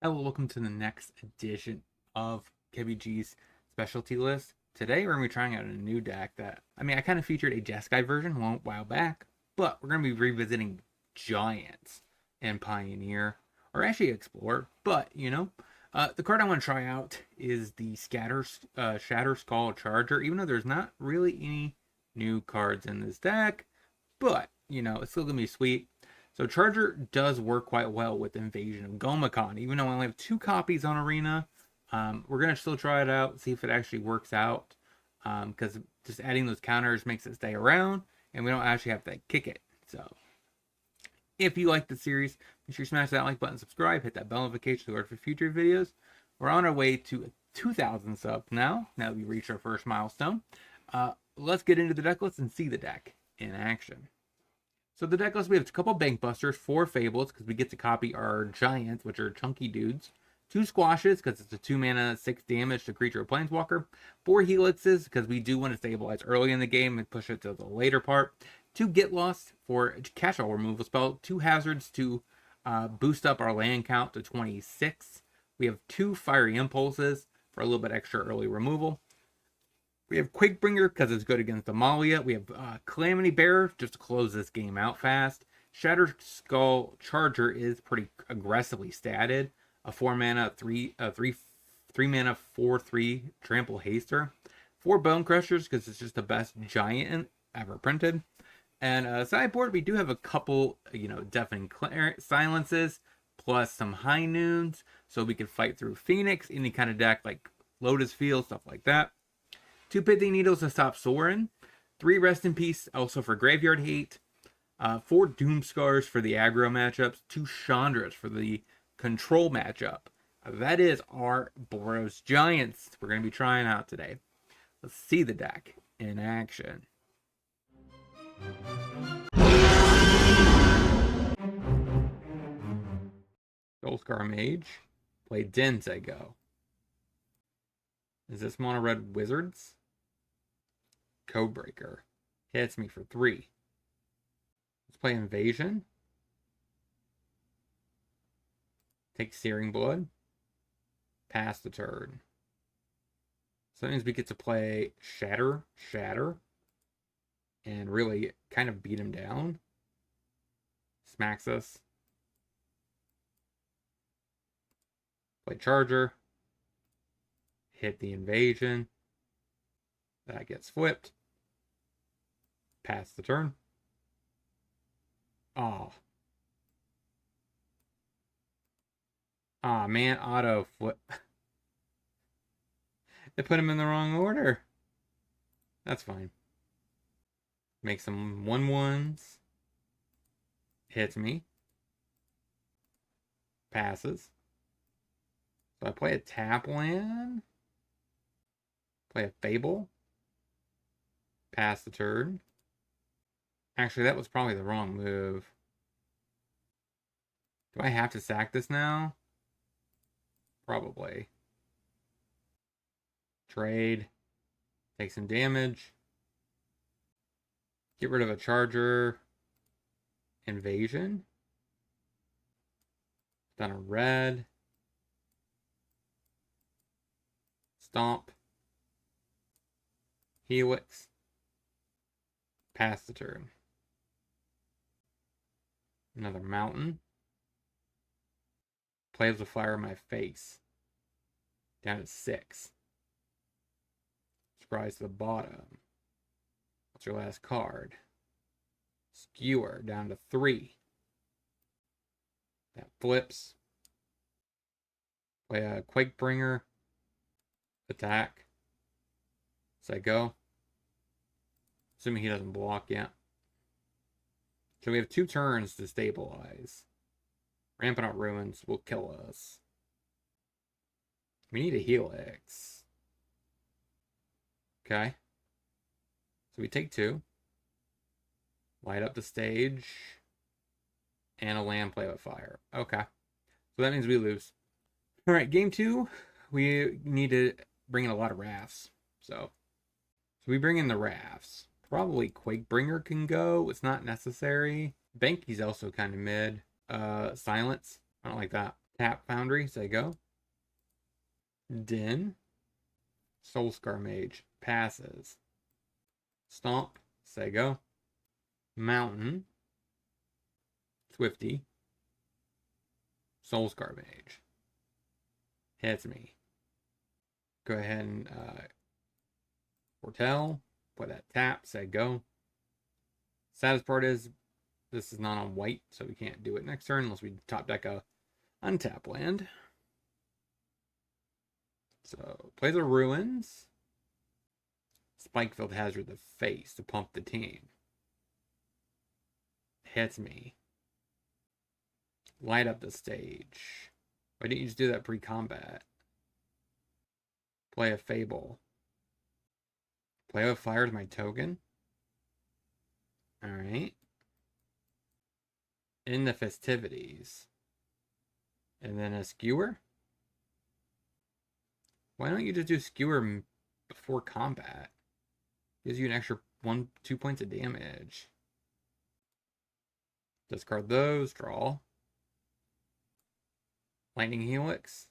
Hello, welcome to the next edition of KebbieG's specialty list. Today we're going to be trying out a new deck that, I kind of featured a Jeskai version a while back, but we're going to be revisiting Giants and Pioneer, or actually Explore, but, the card I want to try out is the Shatter Skull Charger, even though there's not really any new cards in this deck, but, it's still going to be sweet. So Charger does work quite well with Invasion of Gomacon, even though I only have 2 copies on Arena. We're gonna still try it out, see if it actually works out. Because just adding those counters makes it stay around, and we don't actually have to kick it. So, if you like the series, make sure you smash that like button, subscribe, hit that bell notification to alert for future videos. We're on our way to 2,000 subs now. Now that we reached our first milestone. Let's get into the deck list and see the deck in action. So the deck list, we have a couple Bank Busters, 4 Fables, because we get to copy our Giants, which are chunky dudes. 2 Squashes, because it's a 2 mana, 6 damage to creature or planeswalker. 4 Helixes, because we do want to stabilize early in the game and push it to the later part. 2 Get Lost for catch-all removal spell. 2 Hazards to boost up our land count to 26. We have 2 Fiery Impulses for a little bit extra early removal. We have Quakebringer because it's good against Amalia. We have Calamity Bearer just to close this game out fast. Shatter Skull Charger is pretty aggressively statted. A 4 mana, 3 mana, 4/3 Trample Haster. 4 Bone Crushers because it's just the best giant ever printed. And sideboard, we do have a couple, Deafening Silences, plus some High Noons, so we can fight through Phoenix, any kind of deck like Lotus Field, stuff like that. 2 Pithing Needles to stop Sorin. 3 Rest in Peace also for Graveyard Hate. 4 Doom Scars for the aggro matchups. 2 Chandras for the control matchup. That is our Boros Giants we're going to be trying out today. Let's see the deck in action. Soulscar Mage. Play Densego. Is this Mono Red Wizards? Codebreaker. Hits me for 3. Let's play Invasion. Take Searing Blood. Pass the turn. So that means we get to play Shatter, and really kind of beat him down. Smacks us. Play Charger. Hit the Invasion. That gets flipped. Pass the turn. Oh. Ah, man, auto flip. They put him in the wrong order. That's fine. Make some 1/1s. Hits me. Passes. So I play a tap land. Play a Fable. Pass the turn. Actually, that was probably the wrong move. Do I have to sack this now? Probably. Trade. Take some damage. Get rid of a Charger. Invasion. Done a red. Stomp. Helix. Pass the turn. Another mountain. Plays with fire in my face. Down to 6. Surprise to the bottom. What's your last card? Skewer down to 3. That flips. Play a Quakebringer. Attack. So I go. Assuming he doesn't block yet. So we have 2 turns to stabilize. Ramping Out Ruins will kill us. We need a Helix. Okay. So we take 2. Light up the stage. And a land, play with fire. Okay. So that means we lose. Alright, game 2. We need to bring in a lot of rafts. So we bring in the rafts. Probably Quakebringer can go. It's not necessary. Banky's also kind of mid. Silence. I don't like that. Tap Foundry, say go. Din. Soulscar Mage, passes. Stomp, say go. Mountain. Swifty. Soulscar Mage. Hits me. Go ahead and foretell. Play that tap, say go. Saddest part is this is not on white, so we can't do it next turn unless we top deck a untap land. So play the Ruins. Spikefield Hazard the face to pump the team. Hits me. Light up the stage. Why didn't you just do that pre-combat? Play a Fable. Play with Fire is my token. Alright. In the festivities. And then a Skewer. Why don't you just do Skewer before combat? Gives you an extra 2 points of damage. Discard those, draw. Lightning Helix.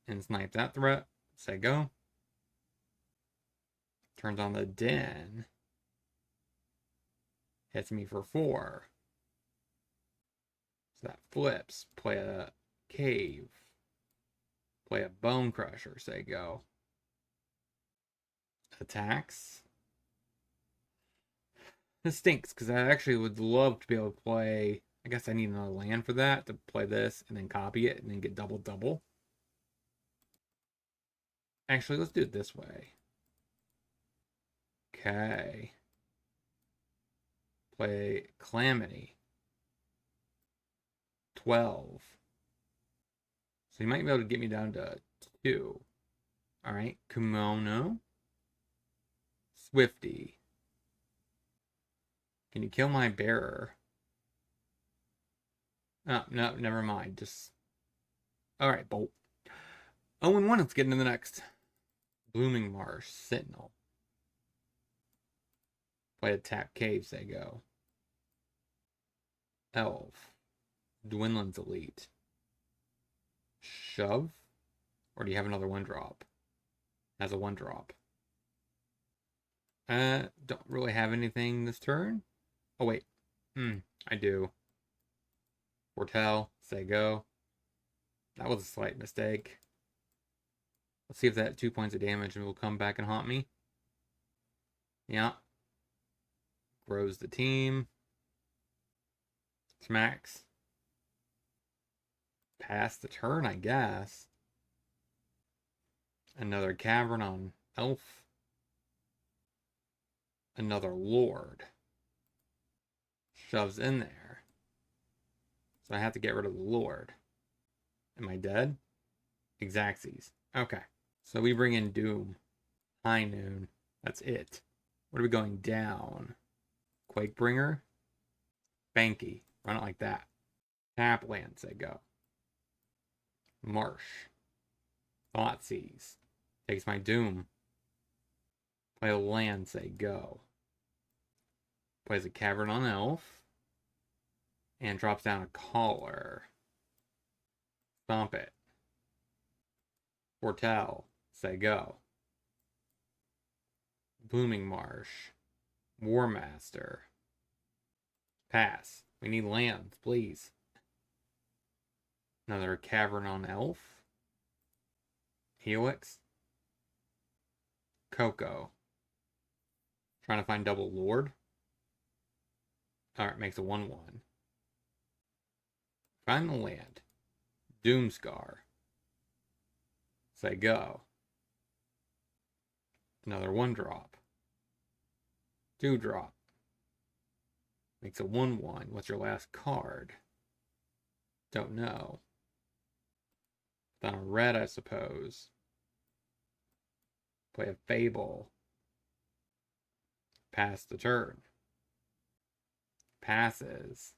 And snipe that threat. Say go. Turns on the Den. Hits me for 4. So that flips. Play a Cave. Play a Bone Crusher. Say go. Attacks. This stinks because I actually would love to be able to play. I guess I need another land for that to play this and then copy it and then get double. Actually, let's do it this way. Okay. Play Calamity. 12. So you might be able to get me down to 2. Alright, Kimono. Swifty. Can you kill my bearer? Oh, no, never mind. Just. Alright, Bolt. 0-1, let's get into the next. Blooming Marsh, Sentinel. Play a tap cave, say go. Elf. Dwindlin's Elite. Shove? Or do you have another 1-drop? Has a 1-drop. Don't really have anything this turn. Oh, wait. I do. Foretell, say go. That was a slight mistake. Let's see if that 2 points of damage will come back and haunt me. Yeah. Grows the team. Smacks. Pass the turn, I guess. Another Cavern on Elf. Another Lord. Shoves in there. So I have to get rid of the Lord. Am I dead? Xaxes. Okay. So we bring in Doom. High Noon. That's it. What are we going down? Quakebringer. Banky. Run it like that. Tap land, say go. Marsh. Thoughtseize. Takes my Doom. Play a land, say go. Plays a Cavern on Elf. And drops down a Caller. Stomp it. Foretell, say go. Blooming Marsh. Warmaster. Pass. We need lands, please. Another Cavern on Elf. Helix. Coco. Trying to find double Lord. Alright, makes a 1-1. Find the land. Doomscar. Say go. Another 1-drop. 2-drop. Makes a 1-1. What's your last card? Don't know. It's on a red, I suppose. Play a Fable. Pass the turn. Passes.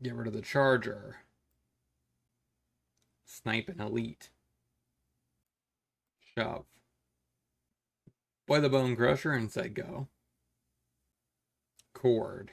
Get rid of the Charger. Snipe an Elite. Shove. Play the Bone Crusher and say go. Cord.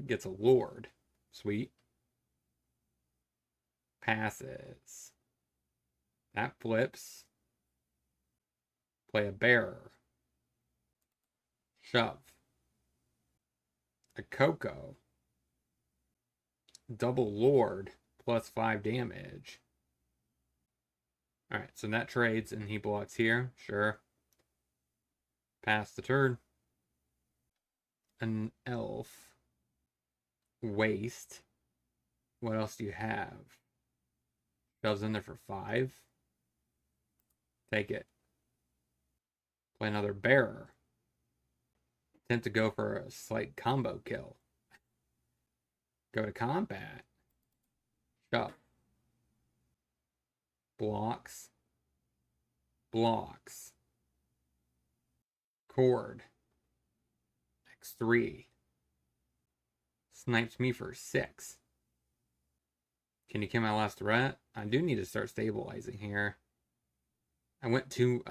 gets a Lord. Sweet. Passes. That flips. Play a bearer. Shove. A Coco. Double Lord plus 5 damage. Alright, so that trades and he blocks here. Sure. Pass the turn. An elf. Waste. What else do you have? Shoves in there for 5. Take it. Play another bearer. Attempt to go for a slight combo kill. Go to combat. Shove. Blocks. Blocks. Cord. X3. Snipes me for 6. Can you kill my last threat? I do need to start stabilizing here. I went too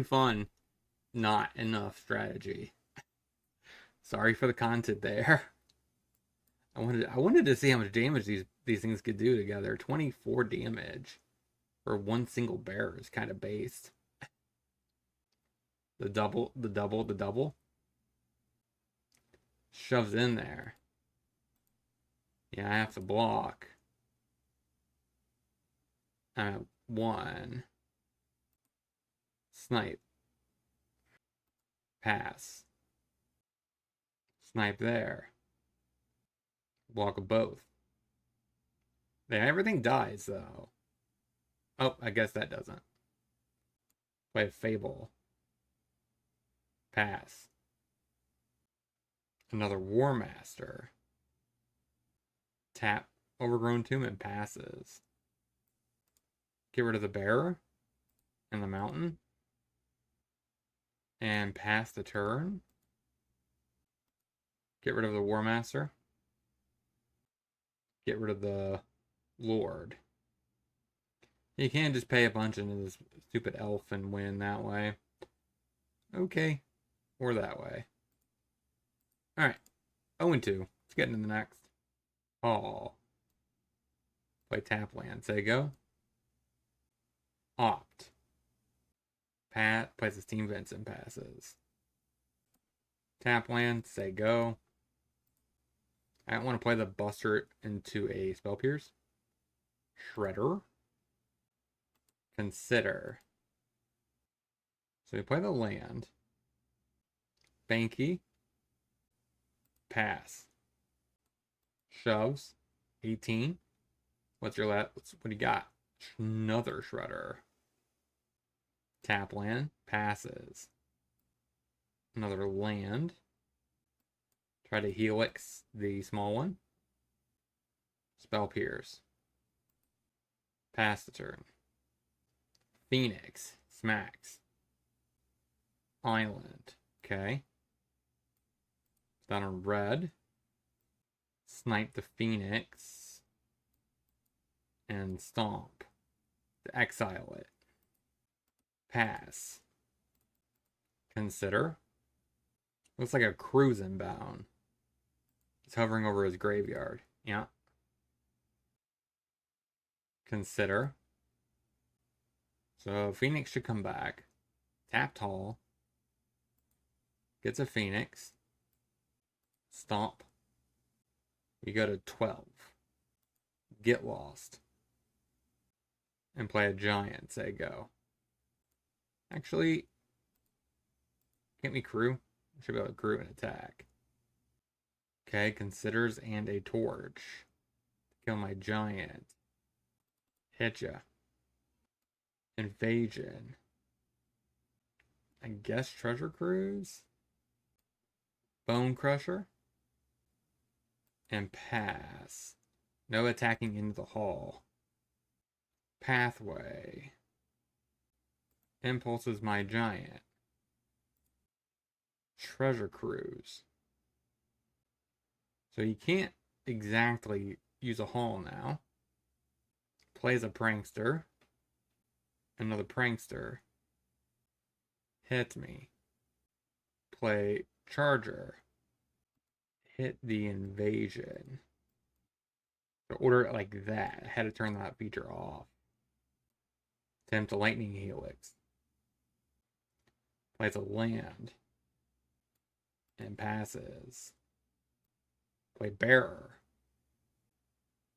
fun. Not enough strategy. Sorry for the content there. I wanted to see how much damage these things could do together. 24 damage for one single bear is kind of based. The double. Shoves in there. Yeah, I have to block. I'm at 1. Snipe. Pass. Snipe there. Block of both. Yeah, everything dies, though. Oh, I guess that doesn't. Play a Fable. Pass. Another War Master. Tap Overgrown Tomb and passes. Get rid of the bearer and the mountain. And pass the turn. Get rid of the War Master. Get rid of the Lord. You can't just pay a bunch into this stupid elf and win that way. Okay. Or that way. Alright. 0-2. Let's get into the next. Call. Play tap land. Say go. Opt. Pat plays his team vents and passes. Tap land. Say go. I don't want to play the Buster into a Spell Pierce. Shredder. Consider. So we play the land. Banky. Pass. Shoves. 18. What's your last? What do you got? Another Shredder. Tap land. Passes. Another land. Try to Helix the small one. Spell Pierce. Pass the turn. Phoenix. Smacks. Island. Okay. Down on red. Snipe the Phoenix. And stomp. To exile it. Pass. Consider. Looks like a cruise inbound. It's hovering over his graveyard. Yeah. Consider. So Phoenix should come back. Tap tall. Gets a Phoenix. Stomp. You go to 12. Get lost. And play a giant. Say go. Actually, can't we crew? Should be able to crew and attack. Okay, considers and a torch. Kill my giant. Hit ya. Invasion. I guess treasure cruise. Bone crusher. And pass. No attacking into the hall. Pathway. Impulses my giant. Treasure cruise. So you can't exactly use a hall now. Plays a prankster. Another prankster. Hit me. Play charger. hit the invasion. To order it like that, I had to turn that feature off. Attempt a lightning helix. Plays a land. And passes. Play bearer.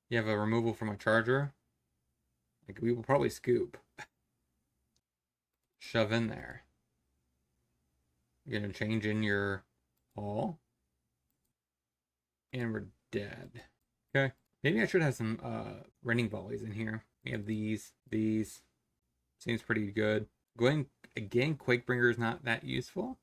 You have a removal from a charger? Like, we will probably scoop. Shove in there. You're gonna change in your all. And we're dead. Okay. Maybe I should have some raining volleys in here. We have these. Seems pretty good. Going again, Quakebringer is not that useful.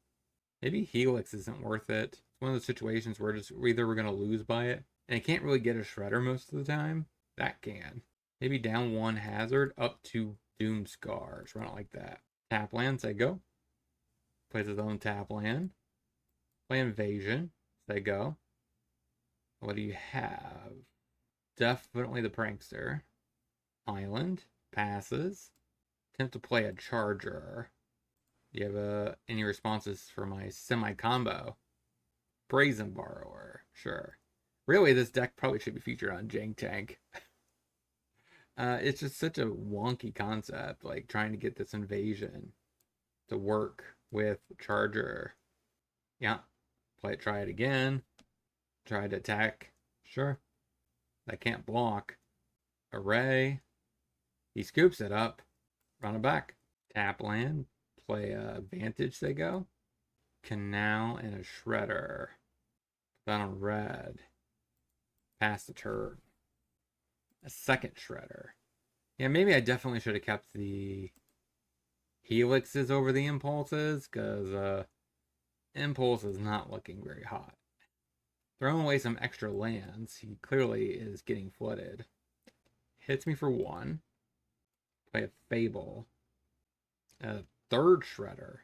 Maybe Helix isn't worth it. It's one of those situations where either we're gonna lose by it. And it can't really get a shredder most of the time. That can. Maybe down 1 hazard, up to Doom Scars. Run it like that. Tap land, say go. Plays his own tap land. Play invasion, say go. What do you have? Definitely the prankster. Island, passes. Attempt to play a charger. Do you have any responses for my semi-combo? Brazen Borrower, sure. Really, this deck probably should be featured on Jank Tank. It's just such a wonky concept, like trying to get this invasion to work with Charger. Yeah, try it again. Try to attack. Sure. That can't block. Array. He scoops it up. Run it back. Tap land. Play a Vantage, they go. Canal and a Shredder. Put that on red. Pass the turn. A second Shredder. Yeah, maybe I definitely should have kept the Helixes over the Impulses, because Impulse is not looking very hot. Throwing away some extra lands. He clearly is getting flooded. Hits me for 1. Play a Fable. A third Shredder.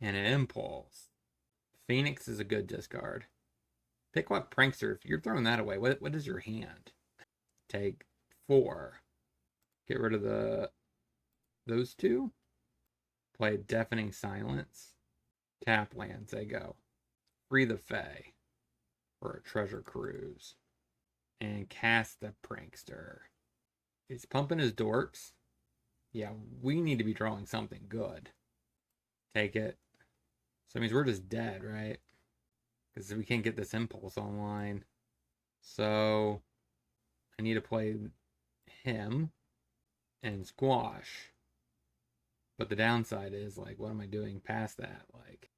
And an Impulse. Phoenix is a good discard. Pick what Prankster. If you're throwing that away, what is your hand? Take 4. Get rid of those 2. Play Deafening Silence. Tap lands, they go. Free the Fae for a Treasure Cruise. And cast the Prankster. He's pumping his dorks. Yeah, we need to be drawing something good. Take it. So that means we're just dead, right? Because we can't get this Impulse online. So I need to play him and squash. But the downside is, like, what am I doing past that? Like,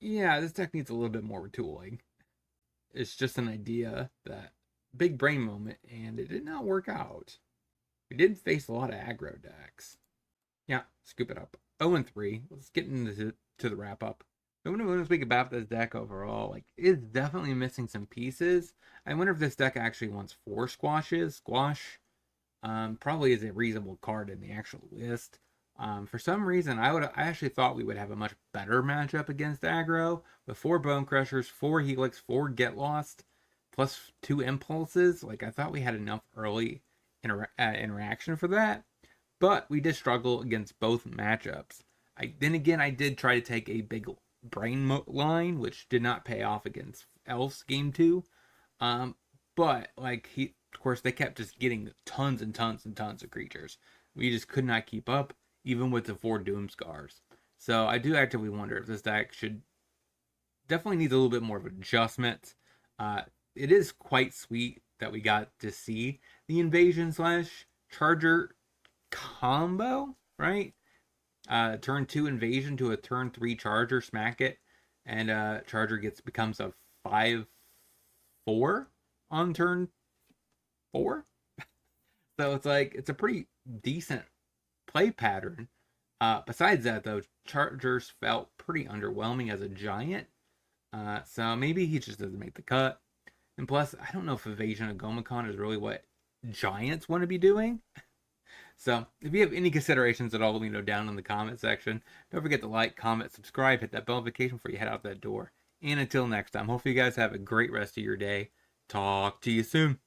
yeah, this deck needs a little bit more retooling. It's just an idea that big brain moment, and it did not work out. We did face a lot of aggro decks. Yeah, scoop it up. 0-3. Let's get into the wrap up. I want to speak about this deck overall. Like, it's definitely missing some pieces. I wonder if this deck actually wants 4 squashes. Squash probably is a reasonable card in the actual list. For some reason, I actually thought we would have a much better matchup against aggro with 4 Bone Crushers, 4 Helix, 4 Get Lost, plus 2 Impulses. Like, I thought we had enough early interaction for that, but we did struggle against both matchups. Then again, I did try to take a big brain line, which did not pay off against Elves game 2. But like of course, they kept just getting tons and tons and tons of creatures. We just could not keep up, even with the 4 Doom Scars. So I do actively wonder if this deck definitely needs a little bit more of adjustment. It is quite sweet that we got to see the invasion / charger combo, right? Turn 2 invasion to a turn 3 charger, smack it, and charger becomes a 5/4 on turn 4. So it's a pretty decent play pattern. Besides that, though, chargers felt pretty underwhelming as a giant. So maybe he just doesn't make the cut. And plus, I don't know if Evasion of Gomicon is really what giants want to be doing. So if you have any considerations at all, let me know down in the comment section. Don't forget to like, comment, subscribe, hit that bell notification before you head out that door. And until next time, hopefully you guys have a great rest of your day. Talk to you soon.